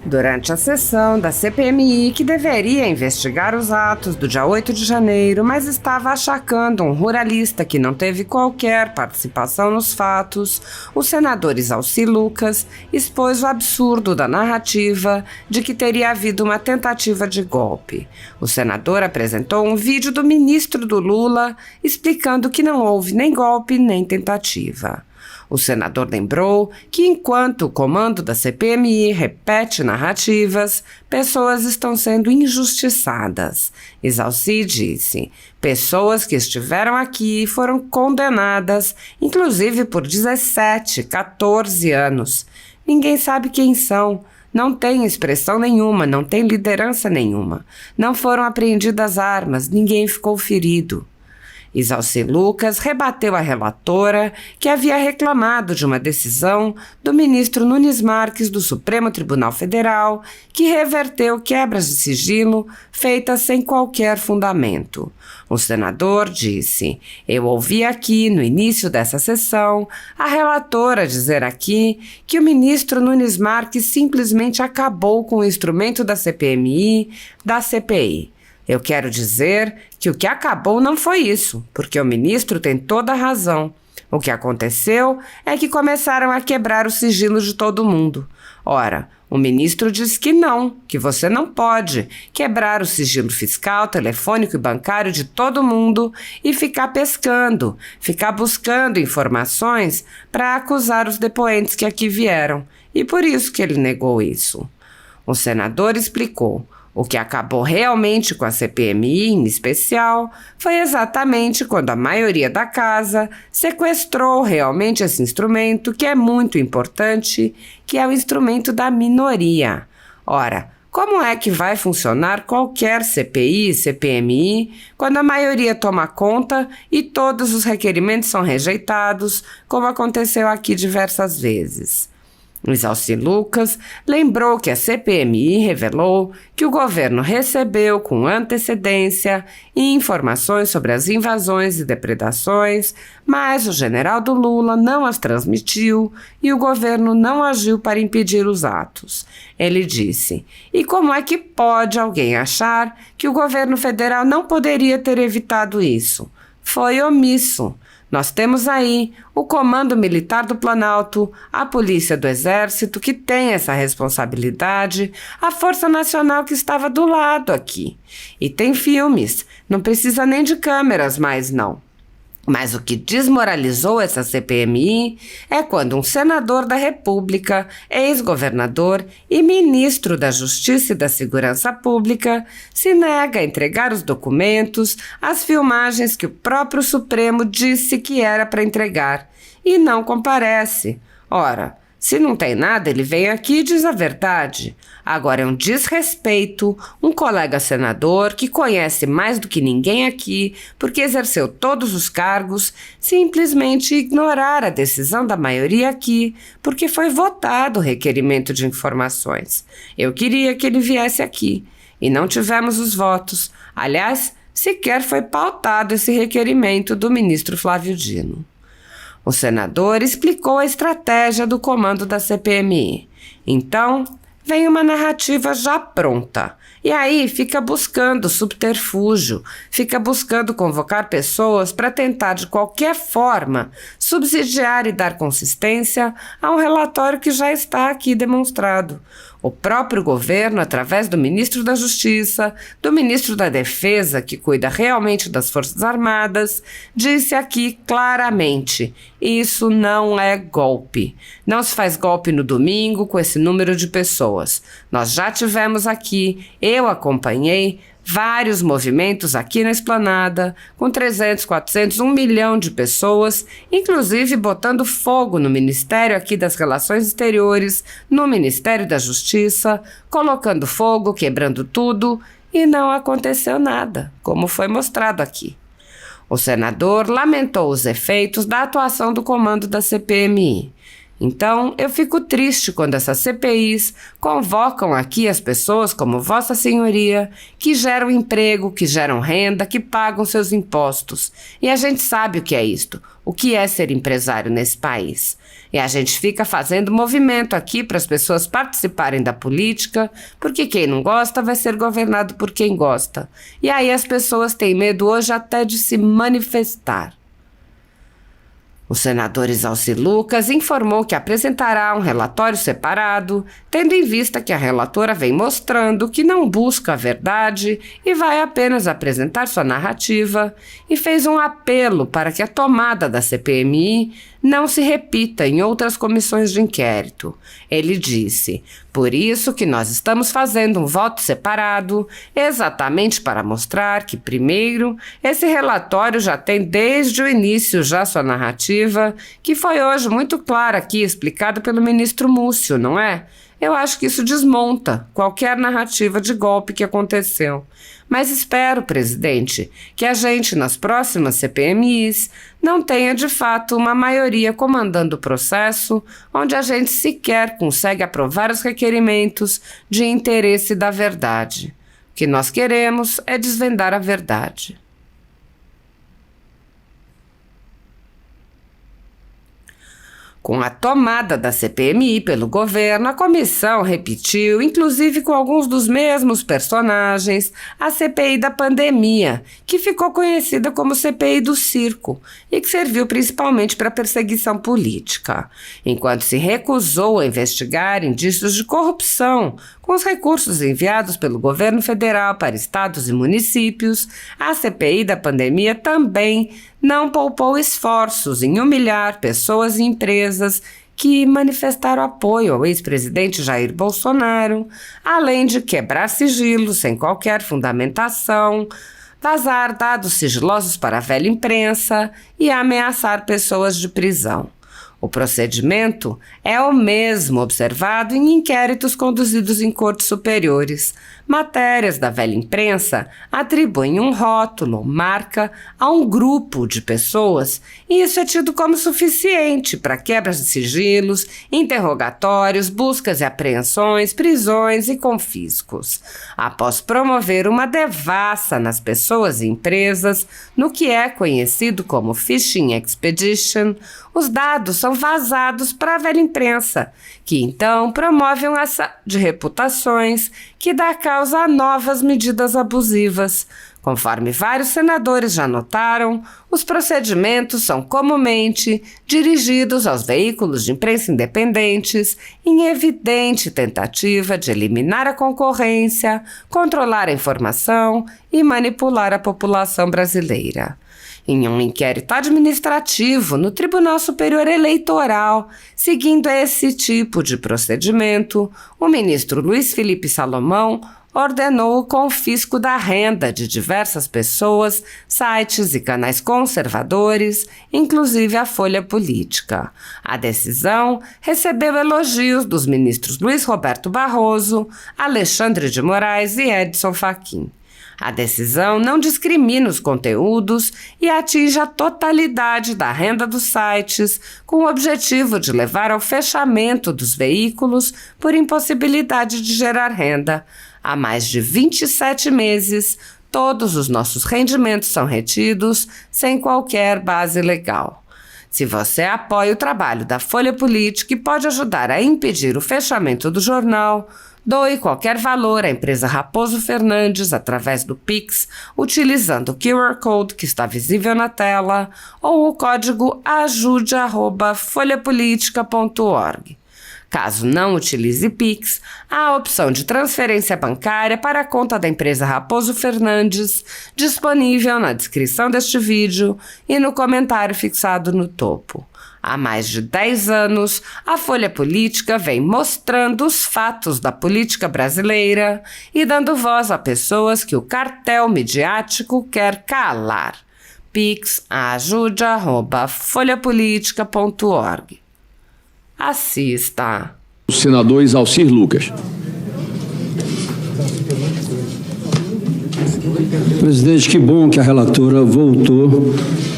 Durante a sessão da CPMI, que deveria investigar os atos do dia 8 de janeiro, mas estava achacando um ruralista que não teve qualquer participação nos fatos, o senador Isalci Lucas expôs o absurdo da narrativa de que teria havido uma tentativa de golpe. O senador apresentou um vídeo do ministro do Lula explicando que não houve nem golpe nem tentativa. O senador lembrou que, enquanto o comando da CPMI repete narrativas, pessoas estão sendo injustiçadas. Isalci disse: pessoas que estiveram aqui foram condenadas, inclusive por 17, 14 anos. Ninguém sabe quem são. Não tem expressão nenhuma, não tem liderança nenhuma. Não foram apreendidas armas, ninguém ficou ferido. Isalci Lucas rebateu a relatora, que havia reclamado de uma decisão do ministro Nunes Marques do Supremo Tribunal Federal, que reverteu quebras de sigilo feitas sem qualquer fundamento. O senador disse: eu ouvi aqui, no início dessa sessão, a relatora dizer aqui que o ministro Nunes Marques simplesmente acabou com o instrumento da CPMI, da CPI. Eu quero dizer que o que acabou não foi isso, porque o ministro tem toda a razão. O que aconteceu é que começaram a quebrar o sigilo de todo mundo. Ora, o ministro disse que não, que você não pode quebrar o sigilo fiscal, telefônico e bancário de todo mundo e ficar pescando, ficar buscando informações para acusar os depoentes que aqui vieram. E por isso que ele negou isso. O senador explicou: o que acabou realmente com a CPMI, em especial, foi exatamente quando a maioria da casa sequestrou realmente esse instrumento, que é muito importante, que é o instrumento da minoria. Ora, como é que vai funcionar qualquer CPI, CPMI, quando a maioria toma conta e todos os requerimentos são rejeitados, como aconteceu aqui diversas vezes? Isalci Lucas lembrou que a CPMI revelou que o governo recebeu com antecedência informações sobre as invasões e depredações, mas o general do Lula não as transmitiu e o governo não agiu para impedir os atos. Ele disse: e como é que pode alguém achar que o governo federal não poderia ter evitado isso? Foi omisso. Nós temos aí o Comando Militar do Planalto, a Polícia do Exército, que tem essa responsabilidade, a Força Nacional que estava do lado aqui. E tem filmes, não precisa nem de câmeras mais não. Mas o que desmoralizou essa CPMI é quando um senador da República, ex-governador e ministro da Justiça e da Segurança Pública se nega a entregar os documentos, as filmagens que o próprio Supremo disse que era para entregar, e não comparece. Ora, se não tem nada, ele vem aqui e diz a verdade. Agora é um desrespeito, um colega senador que conhece mais do que ninguém aqui, porque exerceu todos os cargos, simplesmente ignorar a decisão da maioria aqui, porque foi votado o requerimento de informações. Eu queria que ele viesse aqui, e não tivemos os votos. Aliás, sequer foi pautado esse requerimento do ministro Flávio Dino. O senador explicou a estratégia do comando da CPMI. Então, vem uma narrativa já pronta. E aí fica buscando subterfúgio, fica buscando convocar pessoas para tentar de qualquer forma subsidiar e dar consistência a um relatório que já está aqui demonstrado. O próprio governo, através do ministro da Justiça, do ministro da Defesa, que cuida realmente das Forças Armadas, disse aqui claramente: isso não é golpe. Não se faz golpe no domingo com esse número de pessoas. Nós já tivemos aqui, eu acompanhei vários movimentos aqui na Esplanada, com 300, 400, 1 milhão de pessoas, inclusive botando fogo no Ministério aqui das Relações Exteriores, no Ministério da Justiça, colocando fogo, quebrando tudo, e não aconteceu nada, como foi mostrado aqui. O senador lamentou os efeitos da atuação do comando da CPMI. Então, eu fico triste quando essas CPIs convocam aqui as pessoas como Vossa Senhoria, que geram emprego, que geram renda, que pagam seus impostos. E a gente sabe o que é isto, o que é ser empresário nesse país. E a gente fica fazendo movimento aqui para as pessoas participarem da política, porque quem não gosta vai ser governado por quem gosta. E aí as pessoas têm medo hoje até de se manifestar. O senador Isalci Lucas informou que apresentará um relatório separado, tendo em vista que a relatora vem mostrando que não busca a verdade e vai apenas apresentar sua narrativa, e fez um apelo para que a tomada da CPMI não se repita em outras comissões de inquérito. Ele disse: por isso que nós estamos fazendo um voto separado, exatamente para mostrar que, primeiro, esse relatório já tem desde o início já sua narrativa, que foi hoje muito clara aqui, explicada pelo ministro Múcio, não é? Eu acho que isso desmonta qualquer narrativa de golpe que aconteceu. Mas espero, presidente, que a gente, nas próximas CPMIs, não tenha de fato uma maioria comandando o processo, onde a gente sequer consegue aprovar os requerimentos de interesse da verdade. O que nós queremos é desvendar a verdade. Com a tomada da CPMI pelo governo, a comissão repetiu, inclusive com alguns dos mesmos personagens, a CPI da pandemia, que ficou conhecida como CPI do circo e que serviu principalmente para perseguição política, enquanto se recusou a investigar indícios de corrupção com os recursos enviados pelo governo federal para estados e municípios. A CPI da pandemia também não poupou esforços em humilhar pessoas e empresas que manifestaram apoio ao ex-presidente Jair Bolsonaro, além de quebrar sigilos sem qualquer fundamentação, vazar dados sigilosos para a velha imprensa e ameaçar pessoas de prisão. O procedimento é o mesmo observado em inquéritos conduzidos em cortes superiores. Matérias da velha imprensa atribuem um rótulo, marca, a um grupo de pessoas, e isso é tido como suficiente para quebras de sigilos, interrogatórios, buscas e apreensões, prisões e confiscos. Após promover uma devassa nas pessoas e empresas, no que é conhecido como Phishing Expedition, os dados são vazados para a velha imprensa, que então promove um assalto de reputações que dá causa a novas medidas abusivas. Conforme vários senadores já notaram, os procedimentos são comumente dirigidos aos veículos de imprensa independentes em evidente tentativa de eliminar a concorrência, controlar a informação e manipular a população brasileira. Em um inquérito administrativo no Tribunal Superior Eleitoral, seguindo esse tipo de procedimento, o ministro Luiz Felipe Salomão ordenou o confisco da renda de diversas pessoas, sites e canais conservadores, inclusive a Folha Política. A decisão recebeu elogios dos ministros Luiz Roberto Barroso, Alexandre de Moraes e Edson Fachin. A decisão não discrimina os conteúdos e atinge a totalidade da renda dos sites, com o objetivo de levar ao fechamento dos veículos por impossibilidade de gerar renda. Há mais de 27 meses, todos os nossos rendimentos são retidos sem qualquer base legal. Se você apoia o trabalho da Folha Política e pode ajudar a impedir o fechamento do jornal, doe qualquer valor à empresa Raposo Fernandes através do Pix, utilizando o QR Code que está visível na tela ou o código ajude@folhapolitica.org. Caso não utilize Pix, há a opção de transferência bancária para a conta da empresa Raposo Fernandes, disponível na descrição deste vídeo e no comentário fixado no topo. Há mais de 10 anos, a Folha Política vem mostrando os fatos da política brasileira e dando voz a pessoas que o cartel midiático quer calar. Pix ajude@folhapolitica.org. Assista. O senador Isalci Lucas. Presidente, que bom que a relatora voltou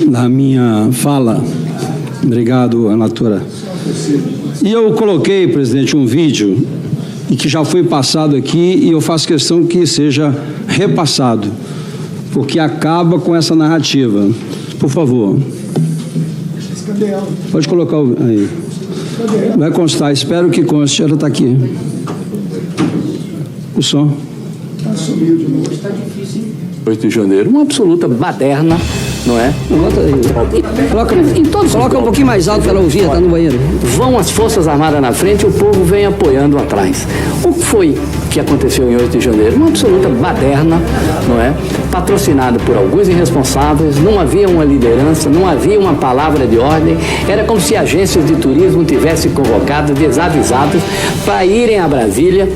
na minha fala. Obrigado, relatora. E eu coloquei, presidente, um vídeo e que já foi passado aqui e eu faço questão que seja repassado, porque acaba com essa narrativa. Por favor. Pode colocar aí. Vai constar, espero que conste. Ela está aqui. O som. 8 de janeiro, uma absoluta baderna, não é? Coloca um pouquinho mais alto para ela ouvir, está no banheiro. Vão as Forças Armadas na frente e o povo vem apoiando atrás. O que foi que aconteceu em 8 de janeiro? Uma absoluta baderna, não é? Patrocinada por alguns irresponsáveis, não havia uma liderança, não havia uma palavra de ordem, era como se agências de turismo tivessem convocado desavisados para irem a Brasília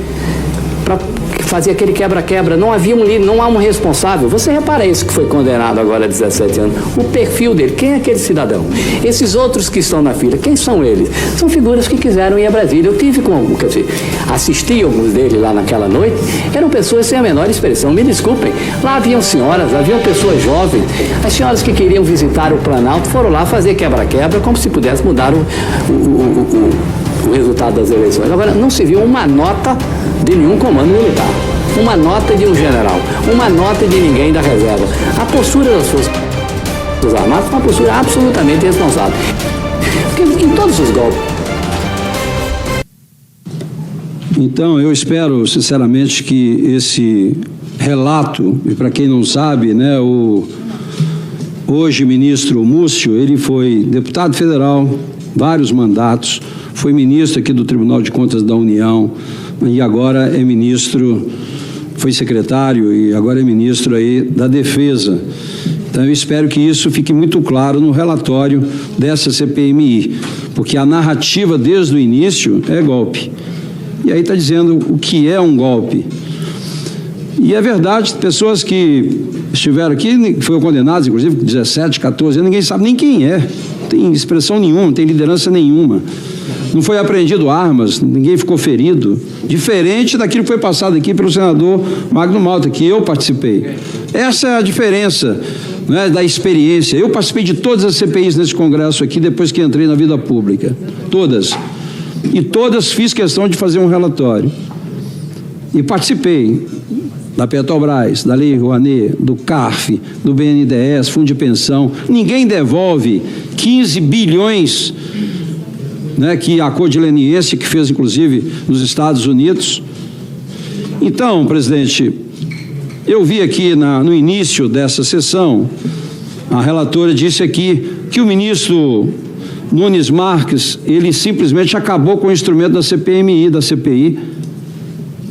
para fazer aquele quebra-quebra. Não havia um líder, não há um responsável. Você repara isso que foi condenado agora a 17 anos. O perfil dele, quem é aquele cidadão? Esses outros que estão na fila, quem são eles? São figuras que quiseram ir a Brasília. Eu tive com, quer dizer, assisti alguns deles lá naquela noite, eram pessoas sem a menor expressão, me desculpem. Lá haviam senhoras, haviam pessoas jovens. As senhoras que queriam visitar o Planalto foram lá fazer quebra-quebra como se pudesse mudar o resultado das eleições. Agora, não se viu uma nota de nenhum comando militar, uma nota de um general, uma nota de ninguém da reserva. A postura das Forças Armadas foi uma postura absolutamente irresponsável. Porque em todos os golpes. Então, eu espero, sinceramente, que esse relato, e para quem não sabe, né, o hoje ministro Múcio, ele foi deputado federal, vários mandatos, foi ministro aqui do Tribunal de Contas da União e agora é ministro, foi secretário e agora é ministro aí da Defesa. Então eu espero que isso fique muito claro no relatório dessa CPMI, porque a narrativa desde o início é golpe. E aí está dizendo o que é um golpe. E é verdade, pessoas que estiveram aqui, foram condenadas, inclusive, 17, 14 anos, ninguém sabe nem quem é. Não tem expressão nenhuma, não tem liderança nenhuma. Não foi apreendido armas, ninguém ficou ferido. Diferente daquilo que foi passado aqui pelo senador Magno Malta, que eu participei. Essa é a diferença, né, da experiência. Eu participei de todas as CPIs nesse congresso aqui, depois que entrei na vida pública. Todas. E todas fiz questão de fazer um relatório. E participei da Petrobras, da Lei Rouanet, do CARF, do BNDES, Fundo de Pensão. Ninguém devolve 15 bilhões, né, que a Codileniense, que fez inclusive nos Estados Unidos. Então, presidente, eu vi aqui no início dessa sessão, a relatora disse aqui que o ministro Nunes Marques, ele simplesmente acabou com o instrumento da CPMI, da CPI.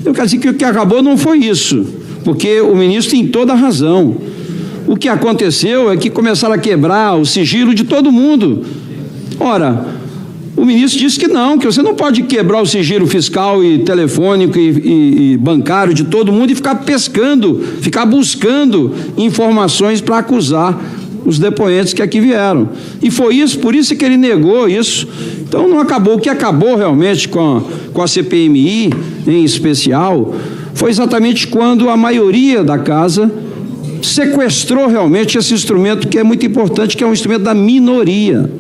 Eu quero dizer que o que acabou não foi isso, porque o ministro tem toda a razão. O que aconteceu é que começaram a quebrar o sigilo de todo mundo. Ora, o ministro disse que você não pode quebrar o sigilo fiscal e telefônico e bancário de todo mundo e ficar pescando, ficar buscando informações para acusar os depoentes que aqui vieram. E foi isso, por isso que ele negou isso. Então não acabou. O que acabou realmente com a CPMI, em especial, foi exatamente quando a maioria da casa sequestrou realmente esse instrumento que é muito importante, que é um instrumento da minoria.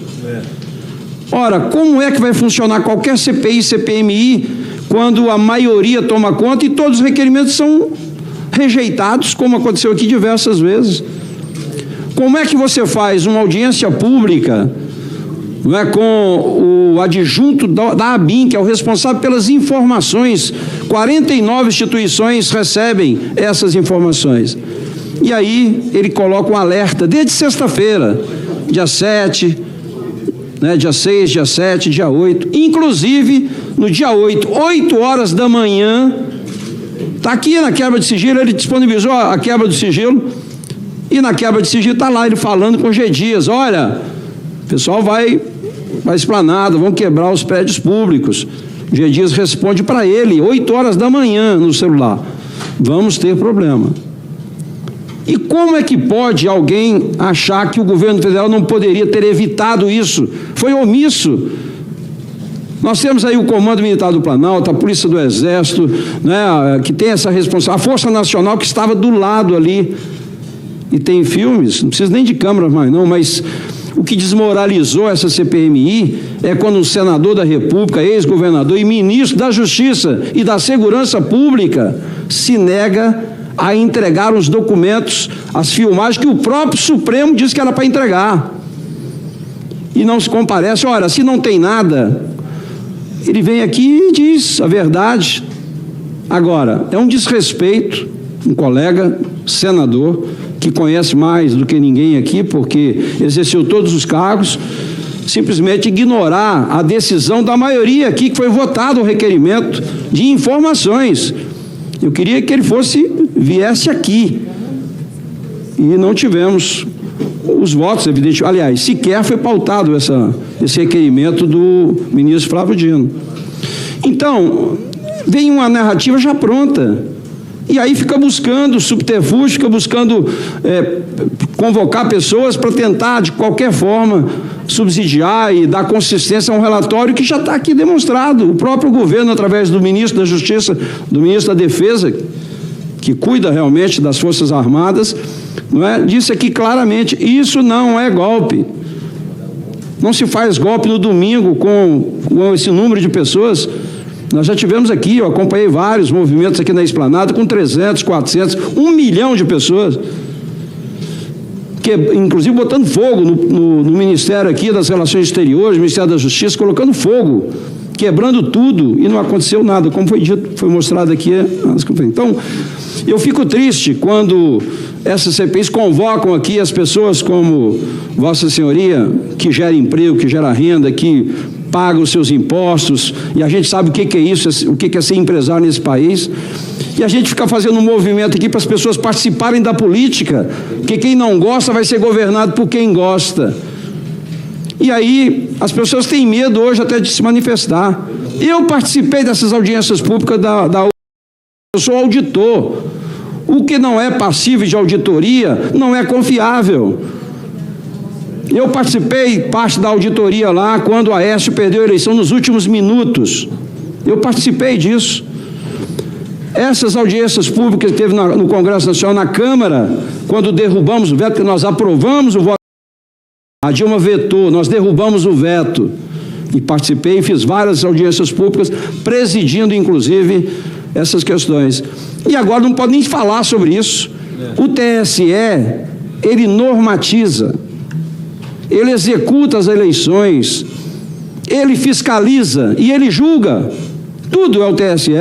Ora, como é que vai funcionar qualquer CPI, CPMI, quando a maioria toma conta e todos os requerimentos são rejeitados, como aconteceu aqui diversas vezes? Como é que você faz uma audiência pública, não é, com o adjunto da ABIN, que é o responsável pelas informações? 49 instituições recebem essas informações. E aí ele coloca um alerta desde sexta-feira, dia 7, né, dia 6, dia 7, dia 8. Inclusive, no dia 8, 8 horas da manhã, está aqui na quebra de sigilo, ele disponibilizou a quebra do sigilo. E na quebra de sigilo está lá ele falando com o G. Dias: olha, o pessoal vai para a Esplanada, vão quebrar os prédios públicos. O G. Dias responde para ele, 8 horas da manhã, no celular: vamos ter problema. E como é que pode alguém achar que o governo federal não poderia ter evitado isso? Foi omisso. Nós temos aí o Comando Militar do Planalto, a Polícia do Exército, né, que tem essa responsabilidade, a Força Nacional, que estava do lado ali. E tem filmes, não precisa nem de câmeras mais não, mas o que desmoralizou essa CPMI é quando o senador da República, ex-governador e ministro da Justiça e da Segurança Pública se nega a entregar os documentos, as filmagens que o próprio Supremo disse que era para entregar. E não se comparece. Ora, se não tem nada, ele vem aqui e diz a verdade. Agora, é um desrespeito, um colega senador, que conhece mais do que ninguém aqui, porque exerceu todos os cargos, simplesmente ignorar a decisão da maioria aqui, que foi votado o requerimento de informações. Eu queria que ele viesse aqui, e não tivemos os votos, evidentemente. Aliás, sequer foi pautado esse requerimento do ministro Flávio Dino. Então, vem uma narrativa já pronta, e aí fica buscando subterfúgio, fica buscando convocar pessoas para tentar, de qualquer forma, subsidiar e dar consistência a um relatório que já está aqui demonstrado. O próprio governo, através do ministro da Justiça, do ministro da Defesa, que cuida realmente das Forças Armadas, não é, disse aqui claramente: isso não é golpe. Não se faz golpe no domingo com esse número de pessoas. Nós já tivemos aqui, eu acompanhei vários movimentos aqui na Esplanada com 300, 400, 1 milhão de pessoas, inclusive botando fogo no Ministério aqui das Relações Exteriores, Ministério da Justiça, colocando fogo, quebrando tudo, e não aconteceu nada, como foi dito, foi mostrado aqui. Então, eu fico triste quando essas CPIs convocam aqui as pessoas como Vossa Senhoria, que gera emprego, que gera renda, que paga os seus impostos, e a gente sabe o que é isso, o que é ser empresário nesse país, e a gente fica fazendo um movimento aqui para as pessoas participarem da política, porque quem não gosta vai ser governado por quem gosta. E aí as pessoas têm medo hoje até de se manifestar. Eu participei dessas audiências públicas eu sou auditor. O que não é passível de auditoria não é confiável. Eu participei parte da auditoria lá, quando o Aécio perdeu a eleição nos últimos minutos. Eu participei disso. Essas audiências públicas que teve no Congresso Nacional, na Câmara, quando derrubamos o veto, que nós aprovamos o voto, a Dilma vetou, nós derrubamos o veto. E participei e fiz várias audiências públicas, presidindo, inclusive, essas questões. E agora não pode nem falar sobre isso. O TSE, ele normatiza, ele executa as eleições, ele fiscaliza e ele julga. Tudo é o TSE.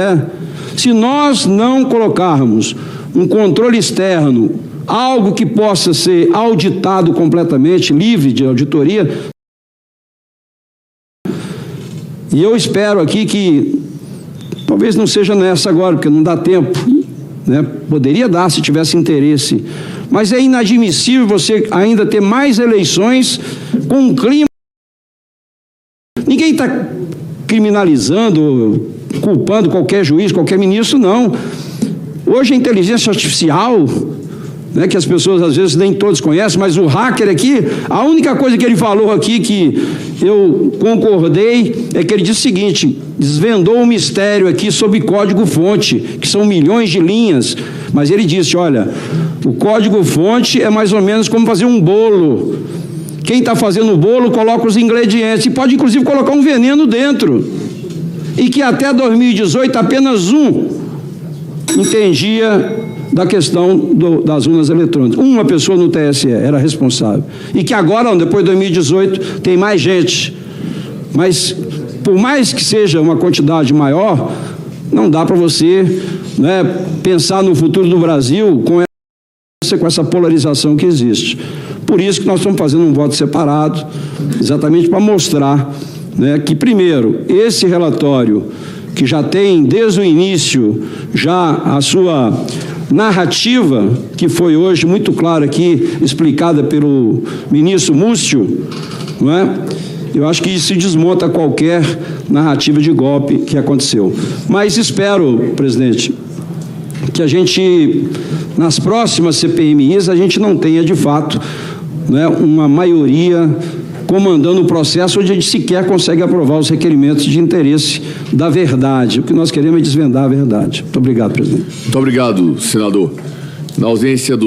Se nós não colocarmos um controle externo, algo que possa ser auditado completamente, livre de auditoria, e eu espero aqui que, talvez não seja nessa agora, porque não dá tempo, né? Poderia dar se tivesse interesse, mas é inadmissível você ainda ter mais eleições com um clima. Ninguém está criminalizando, culpando qualquer juiz, qualquer ministro, não. Hoje a inteligência artificial, né, que as pessoas às vezes nem todos conhecem, mas o hacker aqui, a única coisa que ele falou aqui que eu concordei é que ele disse o seguinte: desvendou um mistério aqui sobre código-fonte, que são milhões de linhas, mas ele disse: olha, o código-fonte é mais ou menos como fazer um bolo. Quem está fazendo o bolo coloca os ingredientes e pode inclusive colocar um veneno dentro, e que até 2018 apenas entendia da questão das urnas eletrônicas. Uma pessoa no TSE era responsável. E que agora, depois de 2018, tem mais gente. Mas, por mais que seja uma quantidade maior, não dá para você, né, pensar no futuro do Brasil com essa polarização que existe. Por isso que nós estamos fazendo um voto separado, exatamente para mostrar, né, que, primeiro, esse relatório, que já tem, desde o início, já a sua narrativa, que foi hoje muito clara aqui, explicada pelo ministro Múcio, não é? Eu acho que isso desmonta qualquer narrativa de golpe que aconteceu. Mas espero, presidente, que a gente, nas próximas CPMIs, a gente não tenha, de fato, né, uma maioria comandando o processo onde a gente sequer consegue aprovar os requerimentos de interesse da verdade. O que nós queremos é desvendar a verdade. Muito obrigado, presidente. Muito obrigado, senador. Na ausência do